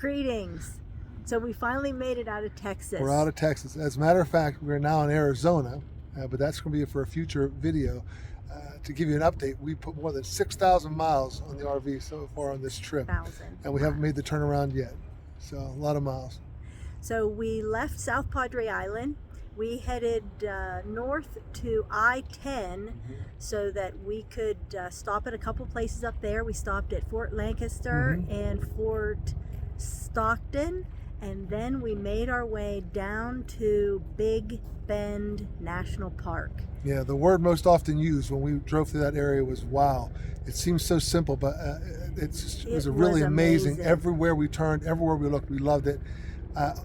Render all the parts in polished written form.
Greetings. So we finally made it out of Texas. We're out of Texas. As a matter of fact, we're now in Arizona, but that's going to be for a future video. To give you an update, we put more than 6,000 miles on the RV so far on this trip. And we haven't made the turnaround yet. So a lot of miles. So we left South Padre Island. We headed north to I-10 so that we could stop at a couple places up there. We stopped at Fort Lancaster and Fort Stockton, and then we made our way down to Big Bend National Park. Yeah, the word most often used when we drove through that area was wow. It seems so simple, but it was really amazing. Everywhere we turned, everywhere we looked, we loved it.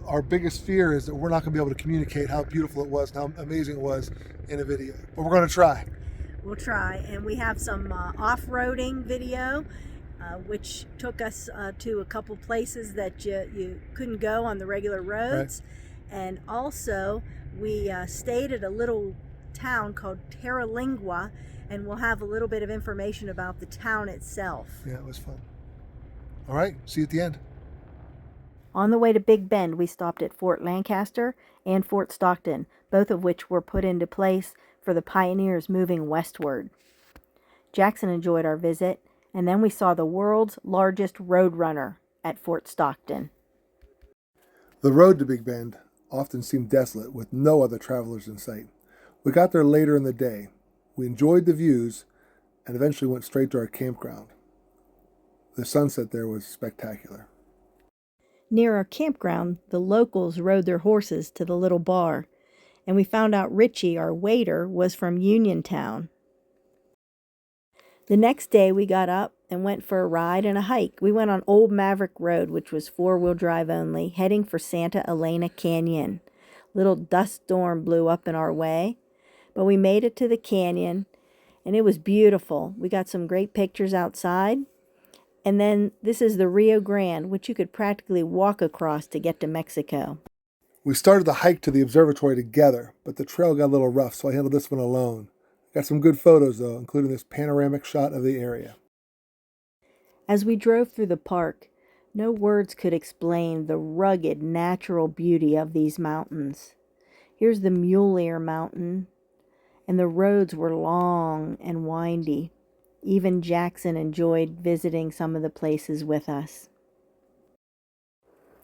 Our biggest fear is that we're not going to be able to communicate how beautiful it was and how amazing it was in a video. But we're going to try. We'll try. And we have some off-roading video, which took us to a couple places that you couldn't go on the regular roads. Right. And also, we stayed at a little town called Terralingua, and we'll have a little bit of information about the town itself. Yeah, it was fun. All right, see you at the end. On the way to Big Bend, we stopped at Fort Lancaster and Fort Stockton, both of which were put into place for the pioneers moving westward. Jackson enjoyed our visit, and then we saw the world's largest road runner at Fort Stockton. The road to Big Bend often seemed desolate with no other travelers in sight. We got there later in the day. We enjoyed the views and eventually went straight to our campground. The sunset there was spectacular. Near our campground, the locals rode their horses to the little bar, and we found out Richie, our waiter, was from Uniontown. The next day, we got up and went for a ride and a hike. We went on Old Maverick Road, which was four-wheel drive only, heading for Santa Elena Canyon. Little dust storm blew up in our way, but we made it to the canyon, and it was beautiful. We got some great pictures outside. And then this is the Rio Grande, which you could practically walk across to get to Mexico. We started the hike to the observatory together, but the trail got a little rough, so I handled this one alone. Got some good photos, though, including this panoramic shot of the area. As we drove through the park, no words could explain the rugged, natural beauty of these mountains. Here's the Mule Ear Mountain, and the roads were long and windy. Even Jackson enjoyed visiting some of the places with us.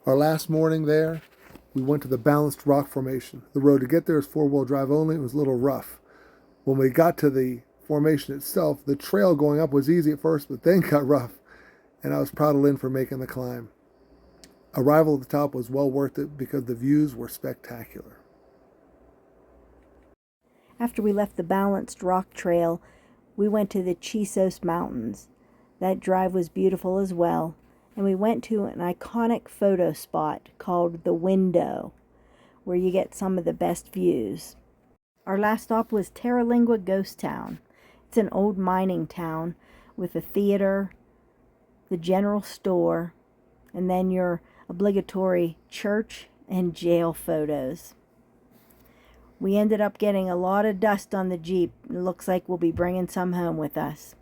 Our last morning there, we went to the Balanced Rock Formation. The road to get there is four-wheel drive only. It was a little rough. When we got to the formation itself, the trail going up was easy at first, but then got rough, and I was proud of Lynn for making the climb. Arrival at the top was well worth it because the views were spectacular. After we left the Balanced Rock Trail, we went to the Chisos Mountains. That drive was beautiful as well, and we went to an iconic photo spot called The Window, where you get some of the best views. Our last stop was Terralingua Ghost Town. It's an old mining town with a theater, the general store, and then your obligatory church and jail photos. We ended up getting a lot of dust on the Jeep. It looks like we'll be bringing some home with us.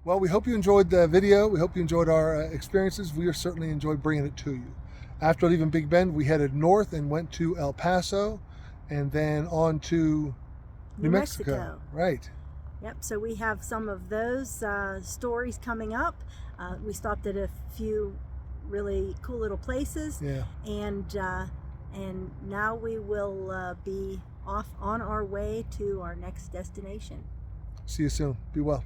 Well, we hope you enjoyed the video. We hope you enjoyed our experiences. We certainly enjoyed bringing it to you. After leaving Big Bend, we headed north and went to El Paso and then on to New Mexico. Right. Yep, so we have some of those stories coming up. We stopped at a few really cool little places. Yeah. And now we will be off on our way to our next destination. See you soon. Be well.